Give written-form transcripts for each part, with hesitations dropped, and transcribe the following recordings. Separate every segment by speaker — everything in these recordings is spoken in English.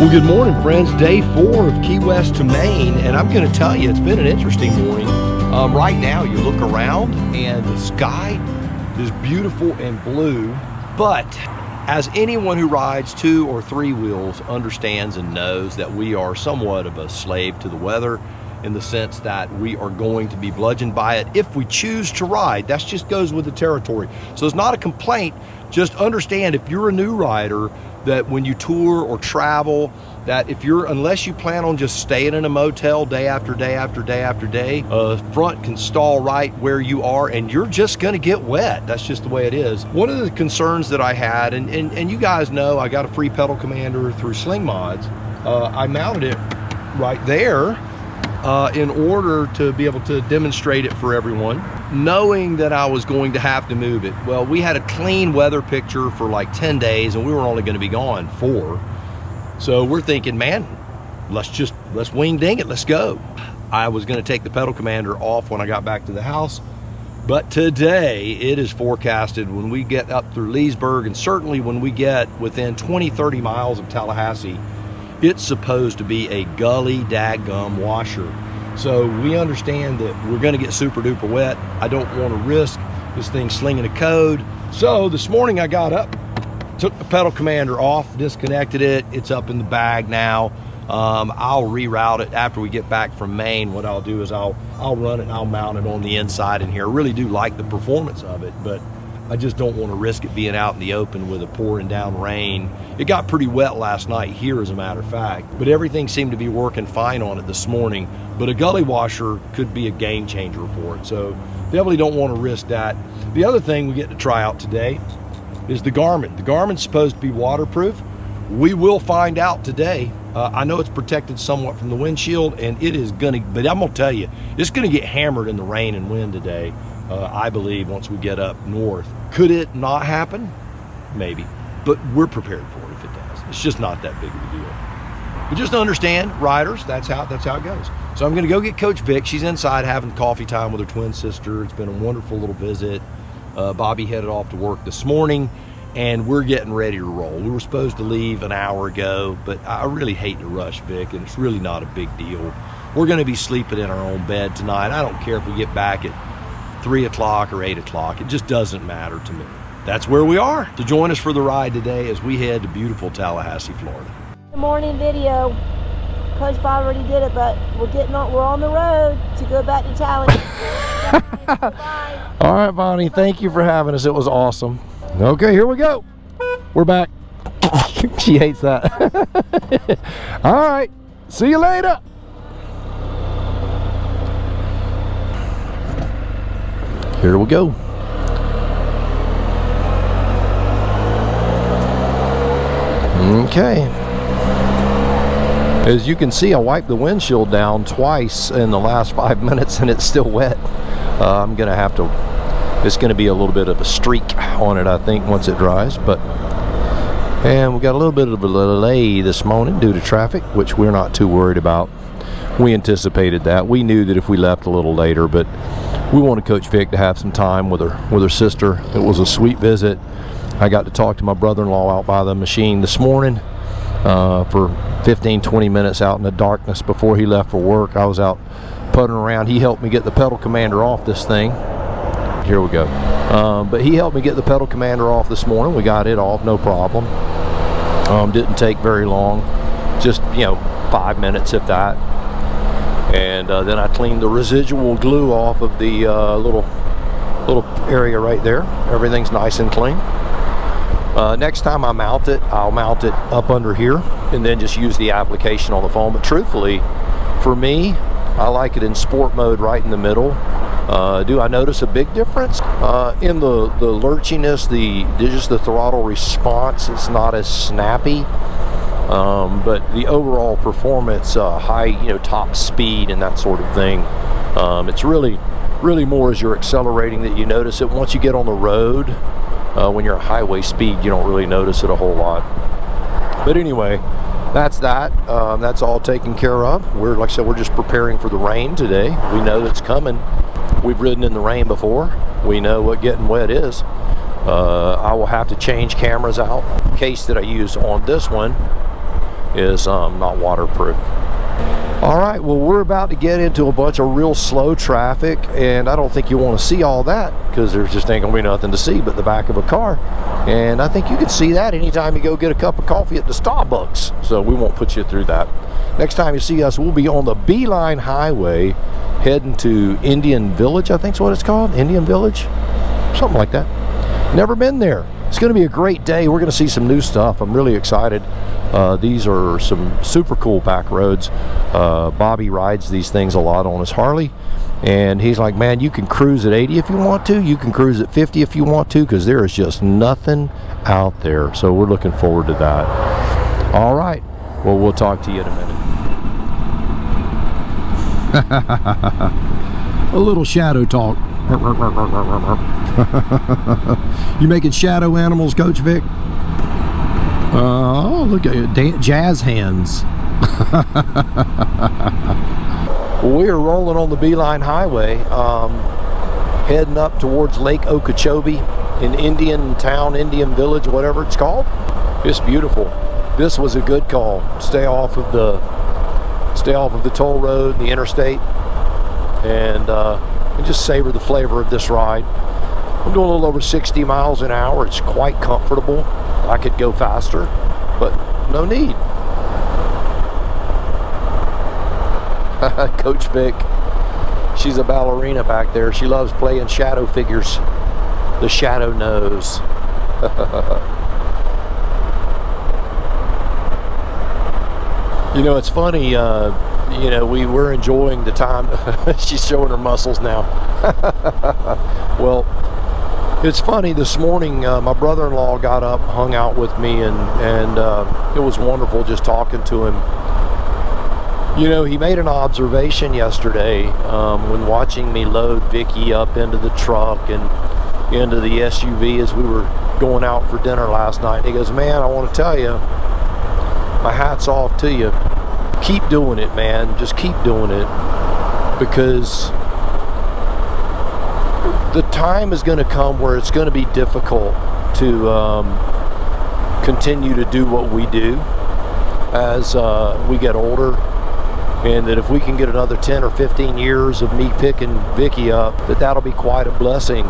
Speaker 1: Well, good morning, friends. Day 4 of Key West to Maine, and I'm going to tell you, it's been an interesting morning. Right now, you look around, and the sky is beautiful and blue, but as anyone who rides 2 or 3 wheels understands and knows that we are somewhat of a slave to the weather, in the sense that we are going to be bludgeoned by it if we choose to ride. That just goes with the territory. So it's not a complaint. Just understand, if you're a new rider, that when you tour or travel, that unless you plan on just staying in a motel day after day after day after day, front can stall right where you are and you're just gonna get wet. That's just the way it is. One of the concerns that I had, and you guys know, I got a free pedal commander through Sling Mods. I mounted it right there in order to be able to demonstrate it for everyone, knowing that I was going to have to move it. Well, we had a clean weather picture for like 10 days and we were only going to be gone 4. So we're thinking, man, let's wing ding it, let's go. I was going to take the pedal commander off when I got back to the house, but today it is forecasted when we get up through Leesburg, and certainly when we get within 20-30 miles of Tallahassee, it's supposed to be a gully daggum washer. So we understand that we're going to get super duper wet. I don't want to risk this thing slinging a code. So this morning I got up, took the pedal commander off, disconnected it. It's up in the bag now. I'll reroute it after we get back from Maine. What I'll do is I'll run it and I'll mount it on the inside in here. I really do like the performance of it, but I just don't want to risk it being out in the open with a pouring down rain. It got pretty wet last night here, as a matter of fact, but everything seemed to be working fine on it this morning. But a gully washer could be a game changer for it, so definitely don't want to risk that. The other thing we get to try out today is the Garmin. The Garmin's supposed to be waterproof. We will find out today. I know it's protected somewhat from the windshield, and it is gonna, but I'm gonna tell you, it's gonna get hammered in the rain and wind today. I believe once we get up north. Could it not happen? Maybe, but we're prepared for it if it does. It's just not that big of a deal. But just understand, riders, that's how it goes. So I'm gonna go get Coach Vic. She's inside having coffee time with her twin sister. It's been a wonderful little visit. Bobby headed off to work this morning, and we're getting ready to roll. We were supposed to leave an hour ago, but I really hate to rush Vic, and it's really not a big deal. We're gonna be sleeping in our own bed tonight. I don't care if we get back at 3 o'clock or 8 o'clock. It just doesn't matter to me. That's where we are. To join us for the ride today as we head to beautiful Tallahassee, Florida.
Speaker 2: The morning video. Coach Bob already did it, but we're on the road to go back to Tallahassee. Bye.
Speaker 1: All right, Bonnie, thank you for having us. It was awesome. Okay, here we go. We're back. She hates that. All right, see you later. Here we go. Okay. As you can see, I wiped the windshield down twice in the last 5 minutes and it's still wet. I'm gonna have to, it's gonna be a little bit of a streak on it, I think, once it dries. And we got a little bit of a delay this morning due to traffic, which we're not too worried about. We anticipated that. We knew that if we left a little later, but we wanted Coach Vic to have some time with her sister. It was a sweet visit. I got to talk to my brother-in-law out by the machine this morning for 15-20 minutes out in the darkness before he left for work. I was out putting around. He helped me get the pedal commander off this thing. Here we go. But he helped me get the pedal commander off this morning. We got it off, no problem. Didn't take very long, just 5 minutes if that. And then I cleaned the residual glue off of the little area right there. Everything's nice and clean. Next time I mount it, I'll mount it up under here and then just use the application on the phone. But truthfully, for me, I like it in sport mode right in the middle. Do I notice a big difference in the lurchiness, just the throttle response? It's not as snappy. But the overall performance, high, top speed and that sort of thing, it's really more as you're accelerating that you notice it. Once you get on the road, when you're at highway speed, you don't really notice it a whole lot. But anyway, that's that. That's all taken care of. Like I said, we're just preparing for the rain today. We know it's coming. We've ridden in the rain before. We know what getting wet is. I will have to change cameras out. The case that I use on this one is not waterproof. All right, well, we're about to get into a bunch of real slow traffic, and I don't think you want to see all that because there's just ain't gonna be nothing to see but the back of a car. And I think you can see that anytime you go get a cup of coffee at the Starbucks. So we won't put you through that. Next time you see us, we'll be on the Beeline Highway heading to Indian Village, I think is what it's called. Indian Village, something like that. Never been there. It's going to be a great day. We're going to see some new stuff. I'm really excited. These are some super cool back roads. Bobby rides these things a lot on his Harley, and he's like, man, you can cruise at 80 if you want to. You can cruise at 50 if you want to, because there is just nothing out there. So we're looking forward to that. All right. Well, we'll talk to you in a minute. A little shadow talk. You making shadow animals, Coach Vic? Oh, look at it, jazz hands. We're rolling on the Beeline Highway, heading up towards Lake Okeechobee in Indian Town, Indian Village, whatever it's called. It's beautiful. This was a good call. Stay off of the toll road, the interstate, and just savor the flavor of this ride. I'm doing a little over 60 miles an hour. It's quite comfortable. I could go faster, but no need. Coach Vic, she's a ballerina back there. She loves playing shadow figures. The shadow knows. You know, it's funny, you know, we were enjoying the time. She's showing her muscles now. Well, it's funny, this morning my brother-in-law got up, hung out with me, and it was wonderful just talking to him. You know, he made an observation yesterday when watching me load Vicky up into the truck and into the SUV as we were going out for dinner last night. He goes, man, I want to tell you, my hat's off to you. Keep doing it, man. Just keep doing it, because the time is going to come where it's going to be difficult to continue to do what we do as we get older, and that if we can get another 10 or 15 years of me picking Vicky up, that'll be quite a blessing.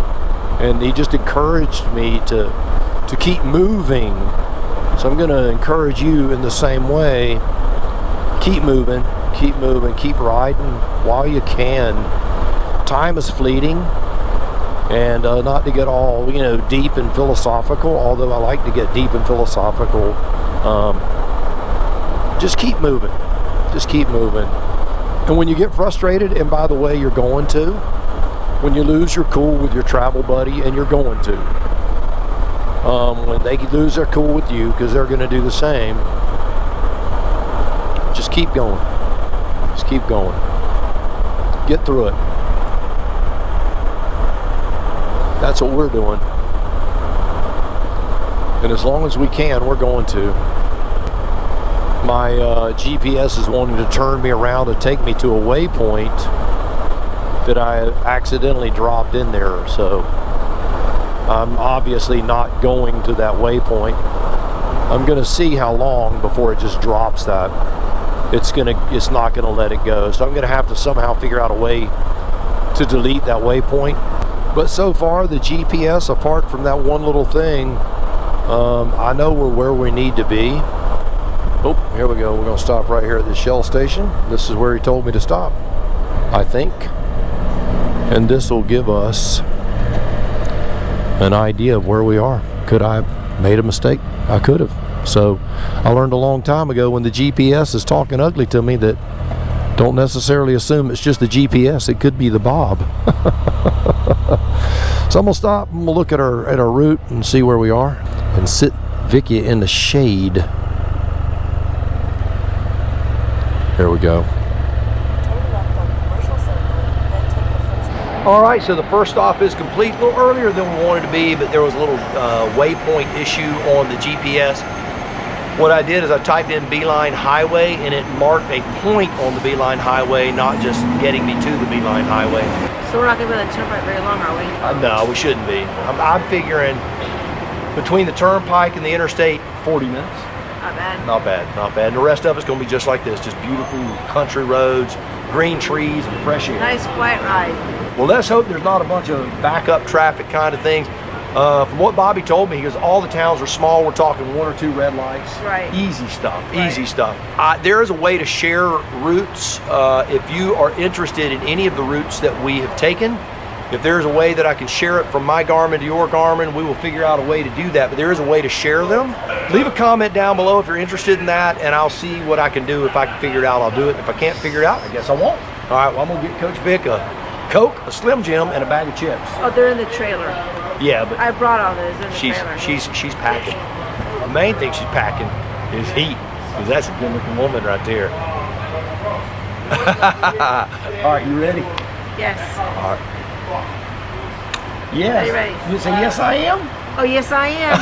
Speaker 1: And he just encouraged me to keep moving. So I'm going to encourage you in the same way. Keep moving, keep riding while you can. Time is fleeting, and not to get all, you know, deep and philosophical, although I like to get deep and philosophical. Just keep moving. Just keep moving. And when you get frustrated, and by the way, you're going to, when you lose your cool with your travel buddy, and you're going to, when they lose their cool with you, because they're going to do the same, just keep going. Just keep going. Get through it. That's what we're doing. And as long as we can, we're going to. My GPS is wanting to turn me around to take me to a waypoint that I accidentally dropped in there. So I'm obviously not going to that waypoint. I'm going to see how long before it just drops that. It's not gonna let it go. So I'm gonna have to somehow figure out a way to delete that waypoint. But so far, the GPS, apart from that one little thing, I know we're where we need to be. Oh, here we go. We're gonna stop right here at the Shell station. This is where he told me to stop, I think. And this will give us an idea of where we are. Could I have made a mistake? I could have. So I learned a long time ago, when the GPS is talking ugly to me, that don't necessarily assume it's just the GPS. It could be the Bob. So I'm gonna stop and we'll look at our route and see where we are, and sit Vicky in the shade. There we go. All right, so the first stop is complete. A little earlier than we wanted to be, but there was a little waypoint issue on the GPS. What I did is I typed in Beeline Highway, and it marked a point on the Beeline Highway, not just getting me to the Beeline Highway.
Speaker 2: So we're not going to be able to turnpike very long, are we?
Speaker 1: No, we shouldn't be. I'm figuring between the turnpike and the interstate, 40 minutes.
Speaker 2: Not bad.
Speaker 1: Not bad, not bad. And the rest of it's going to be just like this, just beautiful country roads, green trees, and fresh air.
Speaker 2: Nice quiet ride.
Speaker 1: Well, let's hope there's not a bunch of backup traffic kind of things. From what Bobby told me, he goes, all the towns are small. We're talking 1 or 2 red lights.
Speaker 2: Right.
Speaker 1: Easy stuff,
Speaker 2: Right.
Speaker 1: easy stuff. There is a way to share routes. If you are interested in any of the routes that we have taken, if there's a way that I can share it from my Garmin to your Garmin, we will figure out a way to do that. But there is a way to share them. Leave a comment down below if you're interested in that, and I'll see what I can do. If I can figure it out, I'll do it. If I can't figure it out, I guess I won't. All right, well, I'm gonna get Coach Vic a Coke, a Slim Jim, and a bag of chips.
Speaker 2: Oh, they're in the trailer.
Speaker 1: Yeah, but
Speaker 2: I brought all those in the trailer.
Speaker 1: she's packing. The main thing she's packing is heat, because that's a good-looking woman right there. All right, you ready?
Speaker 2: Yes.
Speaker 1: All right. Yes.
Speaker 2: Are you ready?
Speaker 1: You say yes, I am.
Speaker 2: Oh, yes, I am.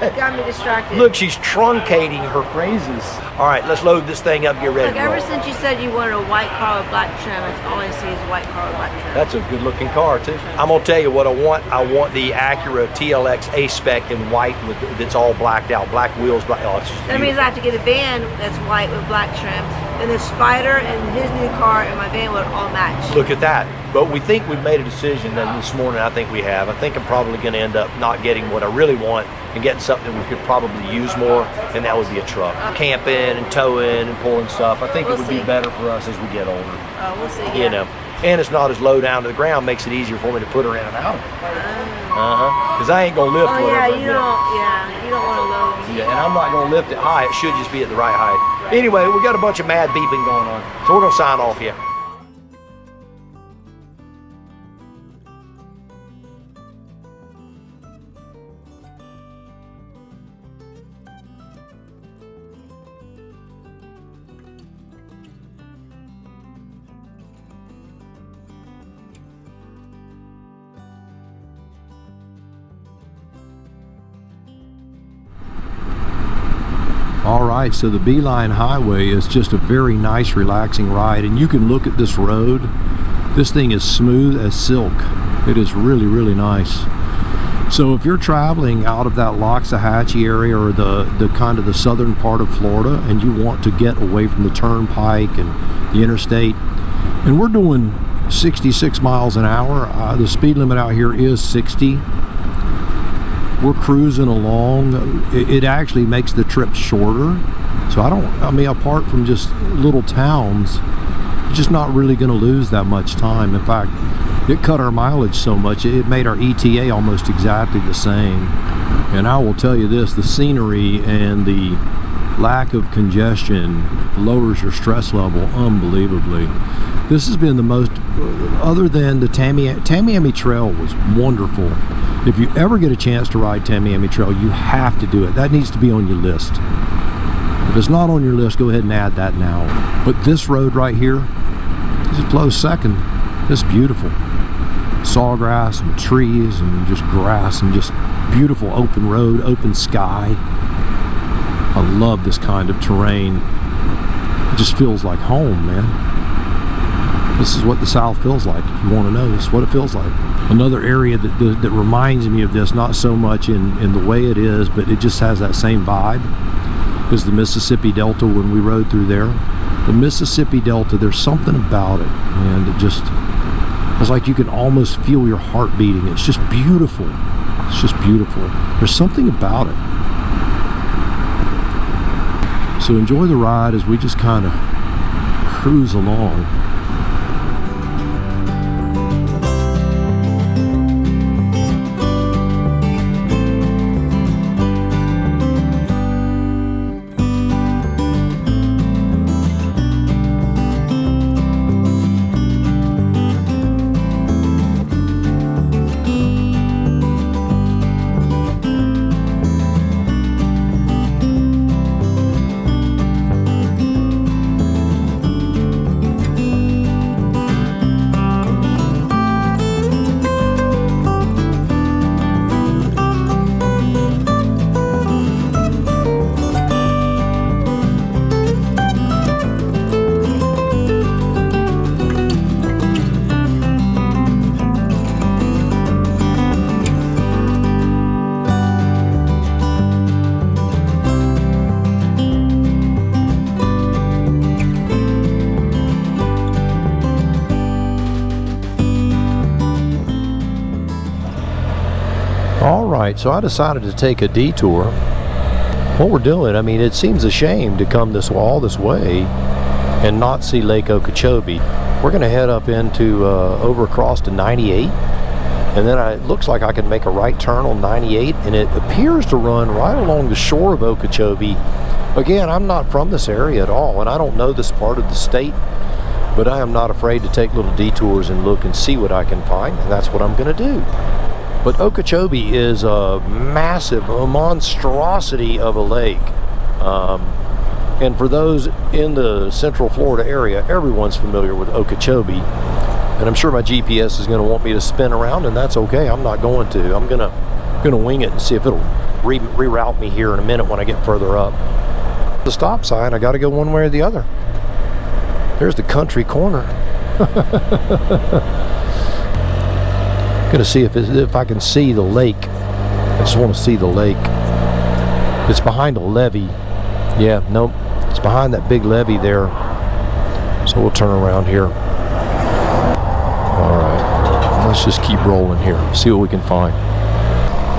Speaker 2: You got me distracted.
Speaker 1: Look, she's truncating her phrases. All right, let's load this thing up. Get ready.
Speaker 2: Look,
Speaker 1: to
Speaker 2: ever
Speaker 1: roll.
Speaker 2: since you said you wanted a white car with black trim, that's all I see is white car with black trim.
Speaker 1: That's a good-looking car too. I'm gonna tell you what I want. I want the Acura TLX A-Spec in white with that's all blacked out, black wheels, black. Oh, it's just
Speaker 2: That means I have to get a van that's white with black trim, and the Spyder and his new car and my van would all match.
Speaker 1: Look at that. But we think we've made a decision, and this morning I think we have. I think I'm probably going to end up not getting what I really want and getting something we could probably use more, and that would be a truck. Camping and towing and pulling stuff. I think
Speaker 2: We'll
Speaker 1: it would
Speaker 2: see.
Speaker 1: be better for us as we get older.
Speaker 2: We'll see.
Speaker 1: You know, and it's not as low down to the ground, makes it easier for me to put her in and out of it. Because I ain't going to lift
Speaker 2: Oh
Speaker 1: whatever.
Speaker 2: yeah,
Speaker 1: I
Speaker 2: you
Speaker 1: do.
Speaker 2: don't want to load.
Speaker 1: Yeah, and I'm not going to lift it high. It should just be at the right height. Anyway, we got a bunch of mad beeping going on, so we're going to sign off here. All right, so the Beeline Highway is just a very nice, relaxing ride, and you can look at this road. This thing is smooth as silk. It is really, really nice. So if you're traveling out of that Loxahatchee area or the kind of the southern part of Florida, and you want to get away from the turnpike and the interstate, and we're doing 66 miles an hour. The speed limit out here is 60. We're cruising along. It actually makes the trip shorter. So I mean, apart from just little towns, you're just not really going to lose that much time. In fact, it cut our mileage so much, it made our ETA almost exactly the same. And I will tell you this, the scenery and the lack of congestion lowers your stress level unbelievably. This has been the most, other than the Tamiami Trail was wonderful. If you ever get a chance to ride Tamiami Trail, you have to do it. That needs to be on your list. If it's not on your list, go ahead and add that now. But this road right here is a close second. It's beautiful. Sawgrass and trees and just grass and just beautiful open road, open sky. I love this kind of terrain. It just feels like home, man. This is what the South feels like. If you want to know, this is what it feels like. Another area that reminds me of this, not so much in the way it is, but it just has that same vibe, is the Mississippi Delta when we rode through there. The Mississippi Delta, there's something about it, and it's like you can almost feel your heart beating. It's just beautiful. It's just beautiful. There's something about it. So enjoy the ride as we just kind of cruise along. right, so I decided to take a detour. What we're doing, I mean, it seems a shame to come all this way and not see Lake Okeechobee. We're going to head up into over across to 98, and then it looks like I can make a right turn on 98, and it appears to run right along the shore of Okeechobee. Again, I'm not from this area at all, and I don't know this part of the state, but I am not afraid to take little detours and look and see what I can find, and that's what I'm going to do. But Okeechobee is a massive, a monstrosity of a lake. And for those in the Central Florida area, everyone's familiar with Okeechobee. And I'm sure my GPS is going to want me to spin around, and that's okay. I'm not going to. I'm gonna wing it and see if it'll reroute me here in a minute when I get further up. The stop sign, I got to go one way or the other. There's the country corner. Gonna see if I can see the lake. I just want to see the lake. It's behind a levee. Yeah, nope. It's behind that big levee there. So we'll turn around here. All right. Let's just keep rolling here. See what we can find.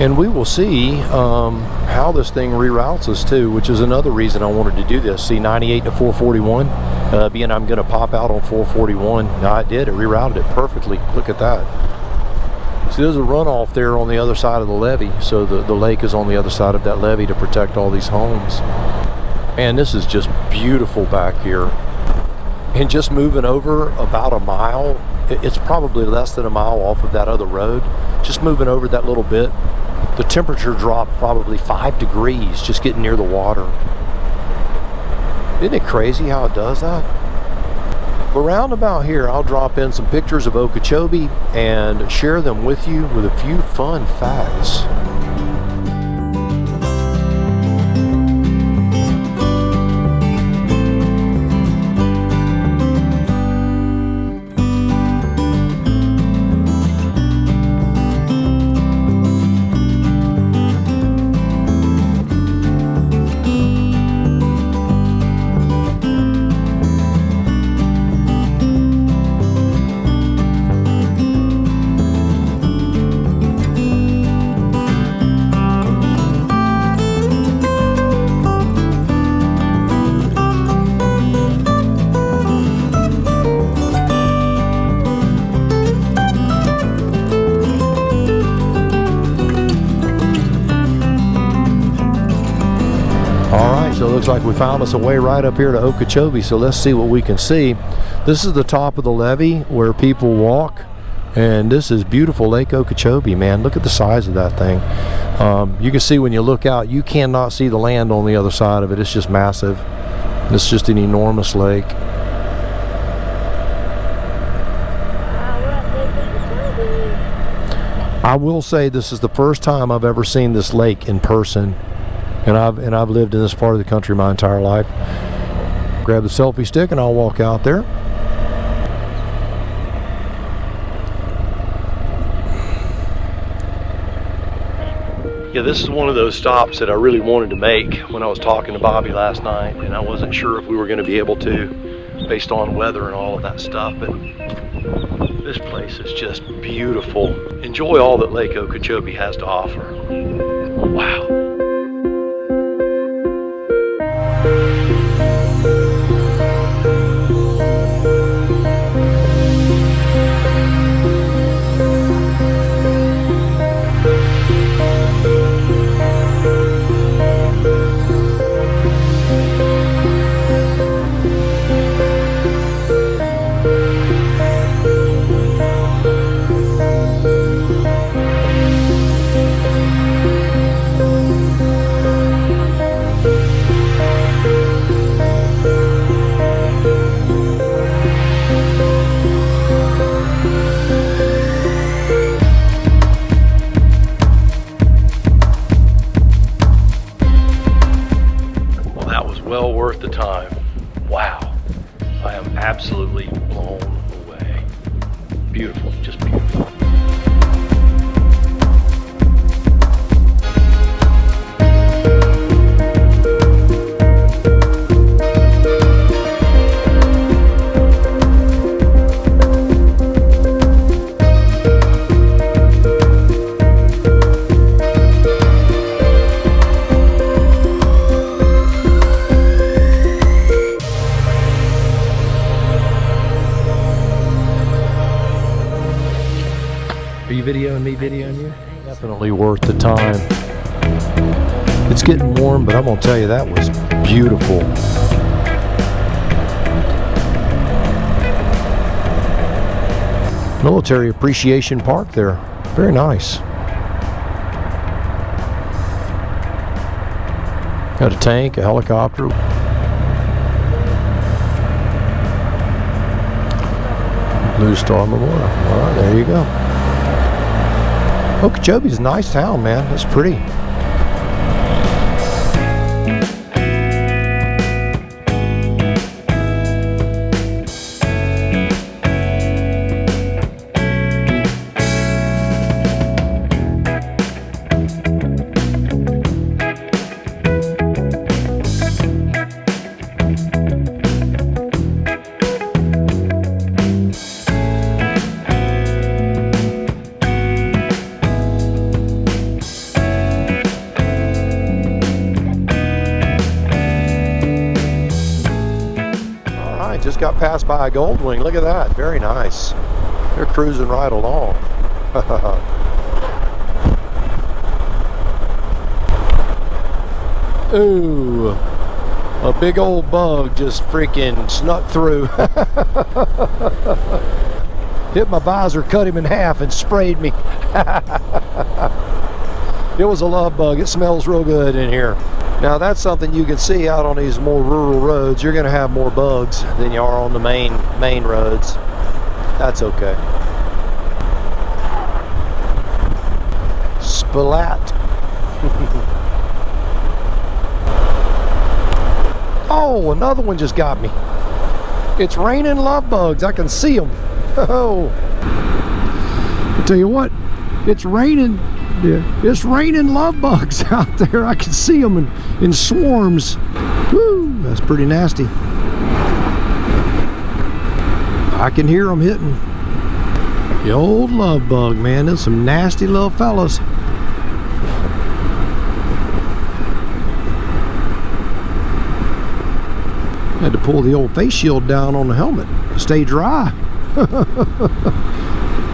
Speaker 1: And we will see how this thing reroutes us too, which is another reason I wanted to do this. See, 98 to 441. Being I'm going to pop out on 441. No, I did. It rerouted it perfectly. Look at that. See, there's a runoff there on the other side of the levee. So the lake is on the other side of that levee to protect all these homes. Man, this is just beautiful back here. And just moving over about a mile, it's probably less than a mile off of that other road. Just moving over that little bit, the temperature dropped probably 5 degrees just getting near the water. Isn't it crazy how it does that? But round about here, I'll drop in some pictures of Okeechobee and share them with you with a few fun facts. So it looks like we found us a way right up here to Okeechobee, so let's see what we can see. This is the top of the levee where people walk, and this is beautiful Lake Okeechobee, man. Look at the size of that thing. You can see when you look out, you cannot see the land on the other side of it. It's just massive. It's just an enormous lake. I will say this is the first time I've ever seen this lake in person. And I've lived in this part of the country my entire life. Grab the selfie stick and I'll walk out there. Yeah, this is one of those stops that I really wanted to make when I was talking to Bobby last night, and I wasn't sure if we were going to be able to based on weather and all of that stuff, but this place is just beautiful. Enjoy all that Lake Okeechobee has to offer. Wow. Well worth the time. Wow, I am absolutely blown away. Beautiful, just beautiful. videoing me, videoing you? Definitely worth the time. It's getting warm, but I'm gonna tell you, that was beautiful. Military Appreciation Park there. Very nice. Got a tank, a helicopter. Blue Star Memorial. All right, there you go. Okeechobee's a nice town, man. It's pretty. Just got passed by a Goldwing. Look at that. Very nice. They're cruising right along. Ooh. A big old bug just freaking snuck through. Hit my visor, cut him in half, and sprayed me. It was a love bug. It smells real good in here. Now that's something you can see out on these more rural roads. You're going to have more bugs than you are on the main roads. That's okay. Splat. Oh, another one just got me. It's raining love bugs. I can see them. Oh, I tell you what, it's raining. Yeah, it's raining love bugs out there. I can see them in swarms. Woo, that's pretty nasty. I can hear them hitting. The old love bug, man. There's some nasty little fellas. Had to pull the old face shield down on the helmet to stay dry.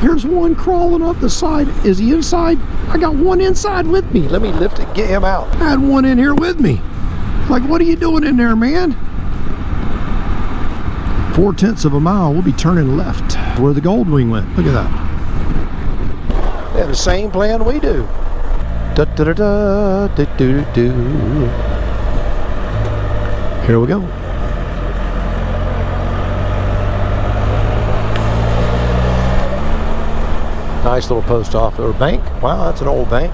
Speaker 1: There's one crawling up the side. Is he inside? I got one inside with me. Let me lift it, get him out. I had one in here with me. Like, what are you doing in there, man? 4/10 of a mile, we'll be turning left where the Goldwing went. Look at that. They have the same plan we do. Da, da, da, da, da, do, do. Here we go. Nice little post office or bank. Wow, that's an old bank.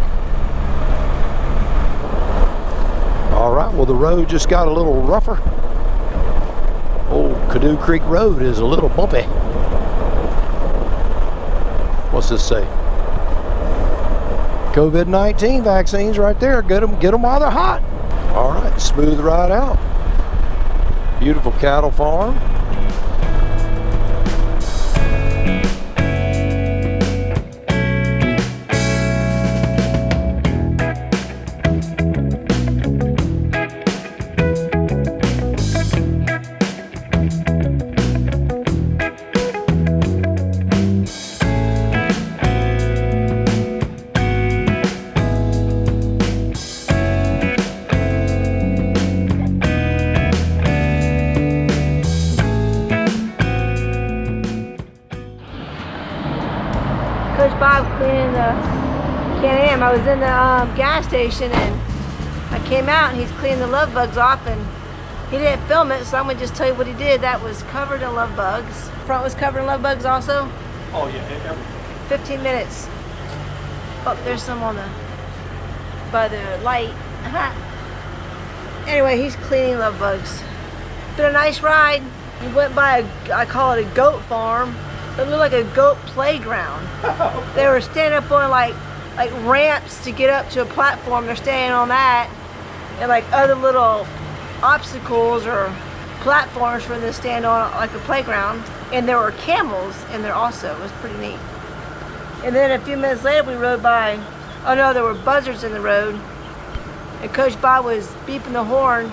Speaker 1: All right, well, the road just got a little rougher. Old Canoe Creek Road is a little bumpy. What's this say? COVID-19 vaccines right there. Get them while they're hot. All right, smooth ride out. Beautiful cattle farm.
Speaker 2: Cleaning the CanAm. I was in the gas station and I came out and he's cleaning the love bugs off, and he didn't film it, so I'm gonna just tell you what he did. That was covered in love bugs. Front was covered in love bugs also.
Speaker 1: Oh yeah,
Speaker 2: 15 minutes. Oh, there's some on the by the light. Anyway, he's cleaning love bugs. Been a nice ride. We went by I call it a goat farm. It looked like a goat playground. They were standing up on like ramps to get up to a platform. They're standing on that, and like other little obstacles or platforms for them to stand on, like a playground. And there were camels in there also. It was pretty neat. And then a few minutes later, we rode by. Oh no, there were buzzards in the road, and Coach Bob was beeping the horn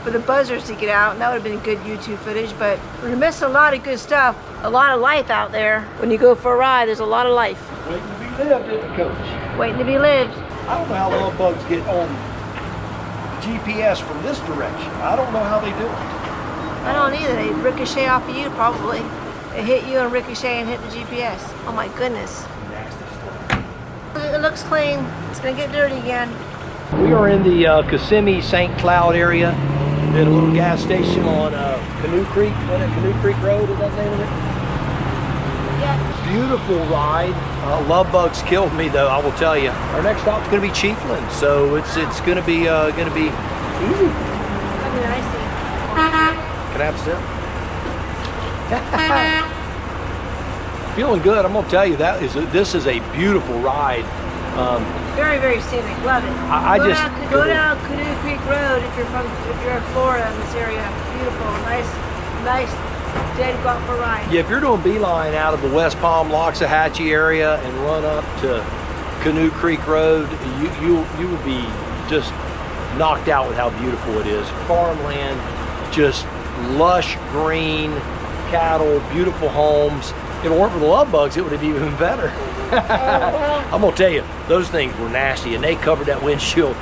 Speaker 2: for the buzzards to get out, and that would have been good YouTube footage. But we missed a lot of good stuff. A lot of life out there. When you go for a ride, there's a lot of life.
Speaker 3: Waiting to be
Speaker 1: lived in the coach.
Speaker 2: Waiting to be lived.
Speaker 1: I don't know how love bugs get on GPS from this direction. I don't know how they do it.
Speaker 2: I don't either. They ricochet off of you, probably. They hit you and ricochet and hit the GPS. Oh my goodness.
Speaker 1: Nasty stuff.
Speaker 2: It looks clean. It's gonna get dirty again.
Speaker 1: We are in the Kissimmee St. Cloud area. At a little gas station on Canoe Creek. Canoe Creek Road, is that the name of it?
Speaker 2: Yeah.
Speaker 1: Beautiful ride. Love bugs killed me though, I will tell you. Our next stop is going to be Chiefland, so it's going to be easy.
Speaker 2: That'd be nice.
Speaker 1: Can I have a sip? Feeling good. I'm going to tell you this is a beautiful ride.
Speaker 2: Very, very scenic. Love it. Go down Canoe Creek Road if you're in Florida in this area. Beautiful, nice day to go out for a ride.
Speaker 1: Yeah, if you're doing Beeline out of the West Palm, Loxahatchee area and run up to Canoe Creek Road, you will be just knocked out with how beautiful it is. Farmland, just lush green, cattle, beautiful homes. If it weren't for the love bugs, it would have been even better. I'm gonna tell you, those things were nasty and they covered that windshield.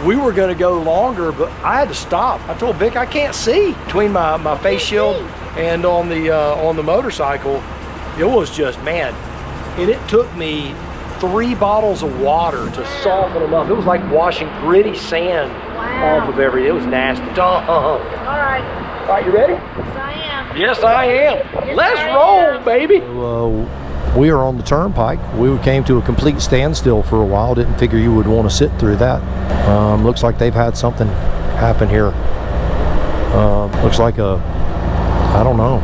Speaker 1: We were gonna go longer, but I had to stop. I told Vic I can't see between my face shield and on the motorcycle. It was just, man, and it took me 3 bottles of water to soften them up. It was like washing gritty sand off of everything. It was nasty.
Speaker 2: All right.
Speaker 1: All right, you ready?
Speaker 2: Yes, I am.
Speaker 1: Yes, I am. Let's roll, baby. We are on the turnpike. We came to a complete standstill for a while. Didn't figure you would want to sit through that. Looks like they've had something happen here. Looks like I don't know.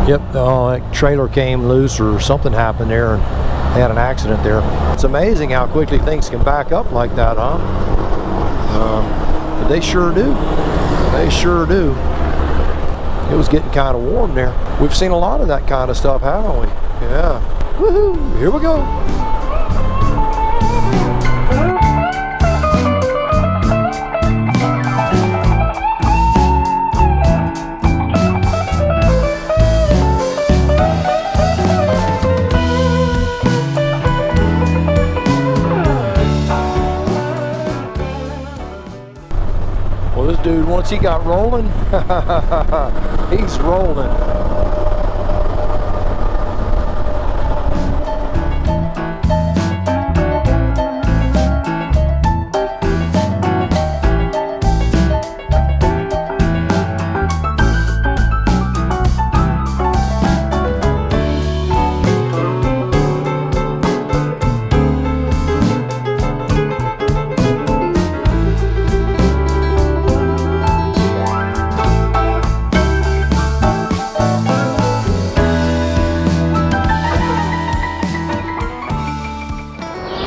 Speaker 1: Yep, that trailer came loose or something happened there and they had an accident there. It's amazing how quickly things can back up like that, huh? But they sure do. They sure do. It was getting kind of warm there. We've seen a lot of that kind of stuff, haven't we? Yeah. Woohoo! Here we go. Well, this dude, once he got rolling, he's rolling.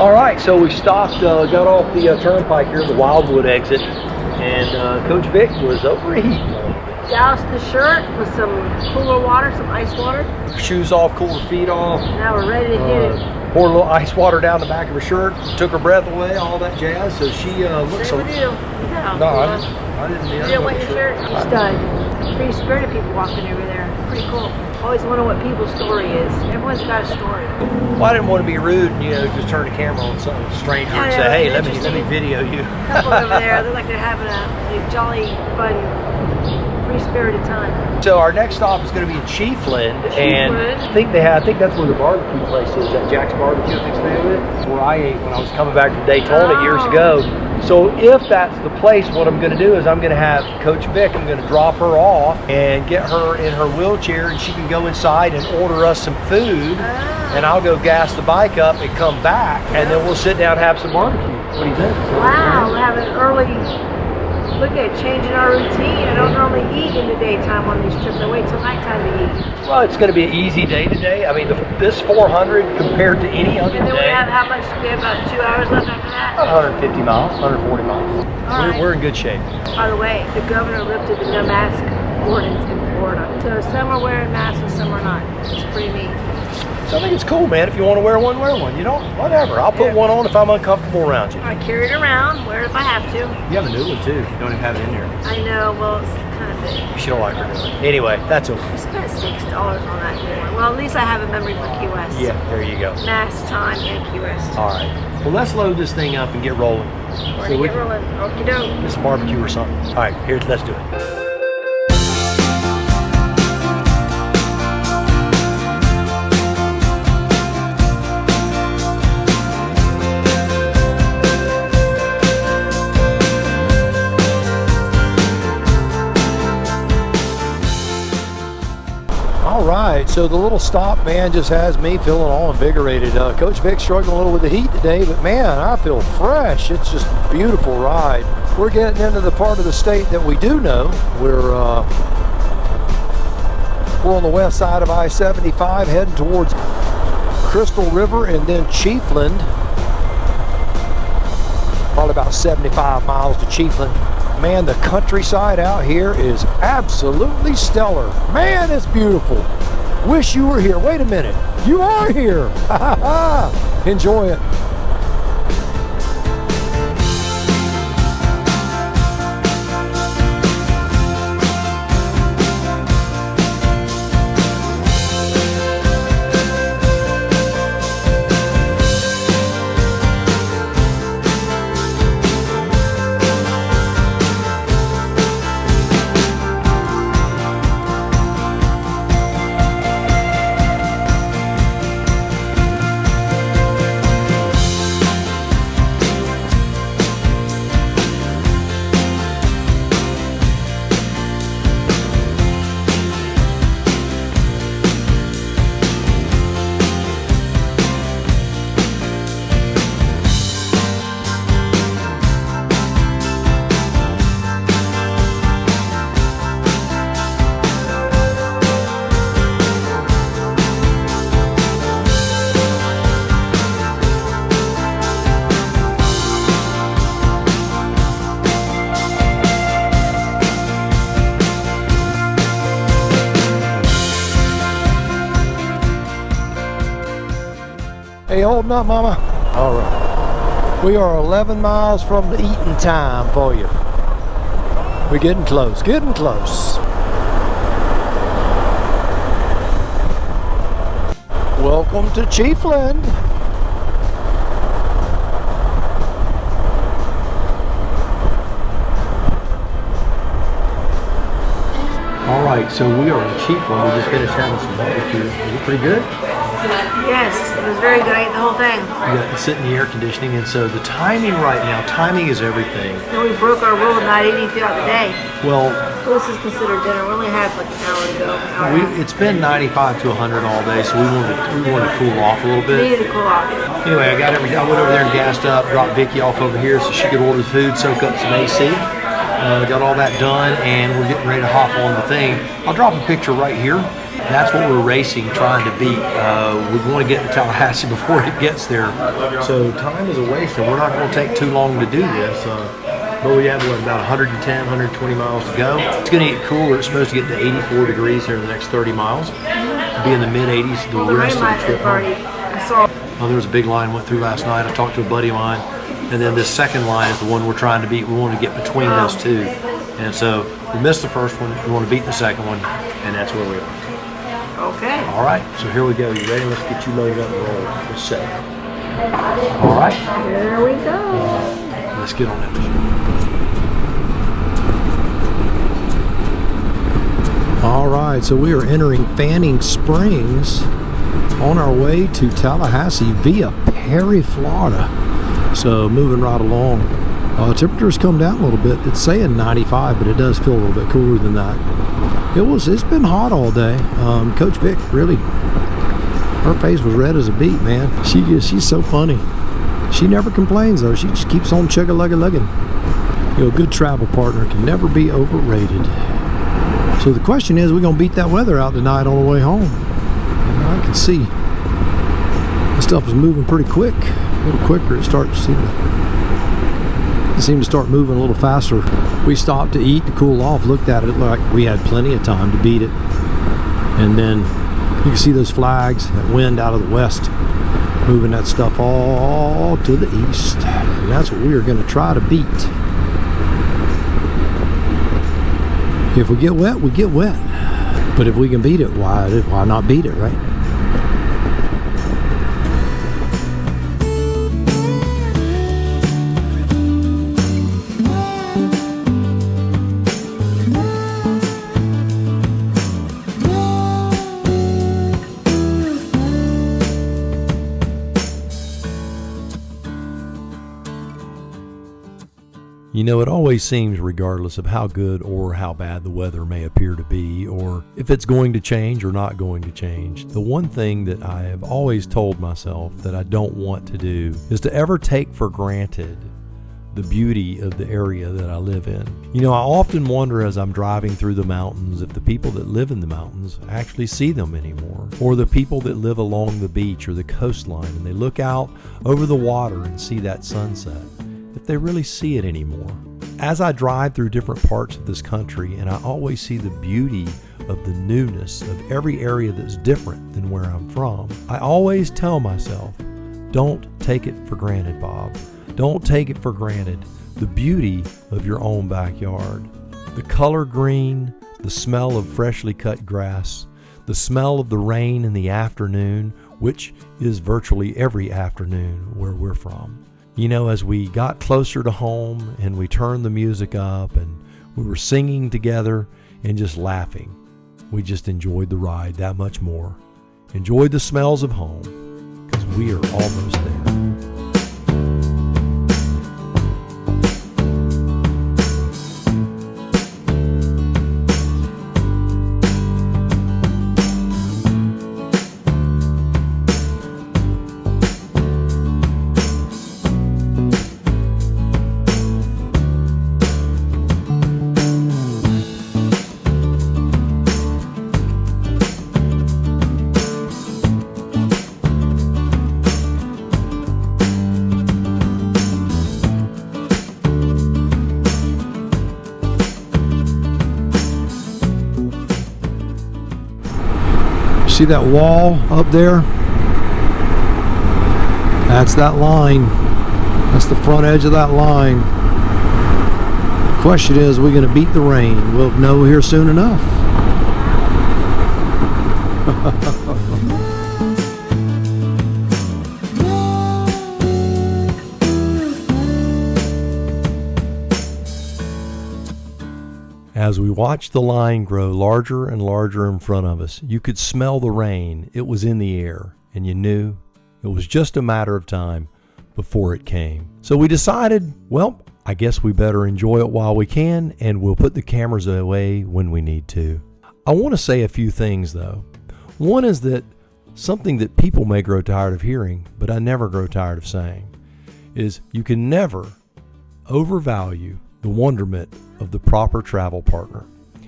Speaker 1: All right, so we stopped, got off the turnpike here at the Wildwood exit, and Coach Vic was overheating.
Speaker 2: Doused the shirt with some cooler water, some ice water.
Speaker 1: Shoes off, cool her feet off.
Speaker 2: Now we're ready to hit it.
Speaker 1: Poured a little ice water down the back of her shirt, took her breath away, all that jazz. So she looks so.
Speaker 2: Same with you. Yeah.
Speaker 1: No, I didn't.
Speaker 2: You didn't wet your shirt? Stud. Pretty spirited people walking over there. Pretty cool. Always wonder what people's story is. Everyone's got a story.
Speaker 1: Well, I didn't want to be rude and, just turn the camera on some stranger and say, hey, let me video you.
Speaker 2: A couple over there, look like they're having a jolly, fun, free-spirited time.
Speaker 1: So our next stop is going to be in Chiefland, and I think that's where the barbecue place is, that Jack's Barbecue, I think's the name of it, where I ate when I was coming back from Daytona years ago. So if that's the place, what I'm going to do is I'm going to have Coach Vic, I'm going to drop her off and get her in her wheelchair, and she can go inside and order us some food, and I'll go gas the bike up and come back, and then we'll sit down and have some barbecue. What do you think?
Speaker 2: Wow, we're having an early look at changing our routine. I don't normally eat in the daytime on these trips. I wait till nighttime to eat.
Speaker 1: Well, it's going to be an easy day today. I mean, this 400 compared to any other day.
Speaker 2: And then we have how much? We have about 2 hours left after that?
Speaker 1: 150 miles, 140 miles. We're in good shape.
Speaker 2: By the way, the governor lifted the no mask ordinance in Florida. So some are wearing masks and some are not. It's pretty neat.
Speaker 1: So I think it's cool, man. If you want to wear one, wear one. You don't, whatever. I'll put one on if I'm uncomfortable around you.
Speaker 2: I carry it around, wear it if I have to.
Speaker 1: You have a new one too. You don't even have it in there.
Speaker 2: I know, well, it's kind of it.
Speaker 1: She don't like her doing it. Anyway, that's okay.
Speaker 2: I spent $6 on that door. Well, at least I have a memory for Key West.
Speaker 1: Yeah, there you go.
Speaker 2: Mass, time, and Key West.
Speaker 1: All right. Well, let's load this thing up and get rolling.
Speaker 2: We're gonna get rolling. Okie doke.
Speaker 1: It's a barbecue or something. All right, here, let's do it. All right, so the little stop, man, just has me feeling all invigorated. Coach Vic's struggling a little with the heat today, but man, I feel fresh. It's just a beautiful ride. We're getting into the part of the state that we do know. We're on the west side of I-75, heading towards Crystal River and then Chiefland. Probably about 75 miles to Chiefland. Man, the countryside out here is absolutely stellar. Man, it's beautiful. Wish you were here. Wait a minute. You are here. Enjoy it. Hey, holding up, mama? All right. We are 11 miles from the eating time for you. We're getting close, getting close. Welcome to Chiefland. All right, so we are in Chiefland. We just finished having some barbecue. Was it pretty good?
Speaker 2: Yes, it was very good. I ate the whole thing.
Speaker 1: You got to sit in the air conditioning, and so the timing right now, timing is everything.
Speaker 2: And we broke our rule of not eating throughout the day.
Speaker 1: Well,
Speaker 2: this is considered dinner. We only had like an hour to go.
Speaker 1: It's been 95 to 100 all day, so we wanted to cool off a little bit.
Speaker 2: We needed to cool off.
Speaker 1: Anyway, I went over there and gassed up, dropped Vicky off over here so she could order the food, soak up some AC. Got all that done, and we're getting ready to hop on the thing. I'll drop a picture right here. That's what we're racing, trying to beat. We want to get to Tallahassee before it gets there. So time is a waste, and we're not going to take too long to do this. But we have about 110, 120 miles to go. It's going to get cooler. It's supposed to get to 84 degrees here in the next 30 miles. Be in the mid-80s the rest of the trip. Oh, there was a big line went through last night. I talked to a buddy of mine. And then this second line is the one we're trying to beat. We want to get between those two. And so we missed the first one. We want to beat the second one. And that's where we are.
Speaker 2: Okay. All
Speaker 1: right. So here we go. You ready? Let's get you loaded up and roll. Let's set. All right.
Speaker 2: Here we go.
Speaker 1: Let's get on that machine. All right. So we are entering Fanning Springs on our way to Tallahassee via Perry, Florida. So moving right along. Temperatures come down a little bit. It's saying 95, but it does feel a little bit cooler than that. It's been hot all day. Coach Vic, really, her face was red as a beet, man. She's so funny. She never complains though. She just keeps on chugga-lugga-lugging. A good travel partner can never be overrated. So the question is, we're gonna beat that weather out tonight on the way home. And I can see this stuff is moving pretty quick. A little quicker. It seemed to start moving a little faster. We stopped to eat, to cool off, looked at it, looked like we had plenty of time to beat it. And then you can see those flags, that wind out of the west, moving that stuff all to the east. And that's what we are going to try to beat.
Speaker 3: If we get wet, we get wet. But if we can beat it, why not beat it, right?
Speaker 1: You know, it always seems, regardless of how good or how bad the weather may appear to be, or if it's going to change or not going to change, the one thing that I have always told myself that I don't want to do is to ever take for granted the beauty of the area that I live in. You know, I often wonder as I'm driving through the mountains if the people that live in the mountains actually see them anymore, or the people that live along the beach or the coastline and they look out over the water and see that sunset, if they really see it anymore. As I drive through different parts of this country, and I always see the beauty of the newness of every area that's different than where I'm from, I always tell myself, don't take it for granted, Bob. Don't take it for granted, the beauty of your own backyard. The color green, the smell of freshly cut grass, the smell of the rain in the afternoon, which is virtually every afternoon where we're from. You know, as we got closer to home and we turned the music up and we were singing together and just laughing, we just enjoyed the ride that much more. Enjoyed the smells of home, because we are almost there.
Speaker 3: See that wall up there? That's that line. That's the front edge of that line. The question is, are we going to beat the rain? We'll know here soon enough.
Speaker 1: As we watched the line grow larger and larger in front of us, you could smell the rain. It was in the air, and you knew it was just a matter of time before it came. So we decided, well, I guess we better enjoy it while we can, and we'll put the cameras away when we need to. I want to say a few things, though. One is that something that people may grow tired of hearing, but I never grow tired of saying, is you can never overvalue the wonderment of the proper travel partner.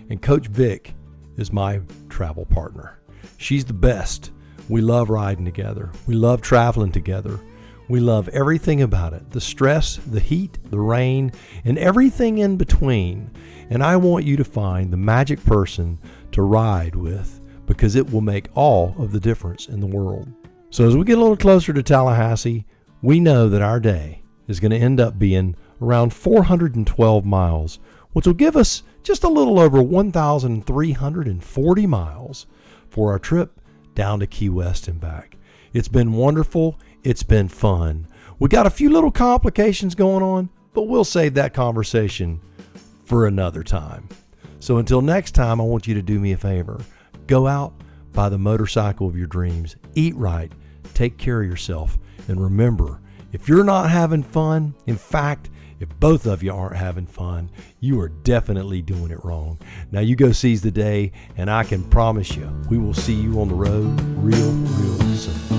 Speaker 1: And Coach Vic is my travel partner. She's the best. We love riding together. We love traveling together. We love everything about it. The stress, the heat, the rain, and everything in between. And I want you to find the magic person to ride with, because it will make all of the difference in the world. So as we get a little closer to Tallahassee, we know that our day is going to end up being around 412 miles, which will give us just a little over 1,340 miles for our trip down to Key West and back. It's been wonderful. It's been fun. We got a few little complications going on, but we'll save that conversation for another time. So until next time, I want you to do me a favor. Go out, buy the motorcycle of your dreams, eat right, take care of yourself, and remember, if you're not having fun, in fact, if both of you aren't having fun, you are definitely doing it wrong. Now you go seize the day, and I can promise you, we will see you on the road real soon.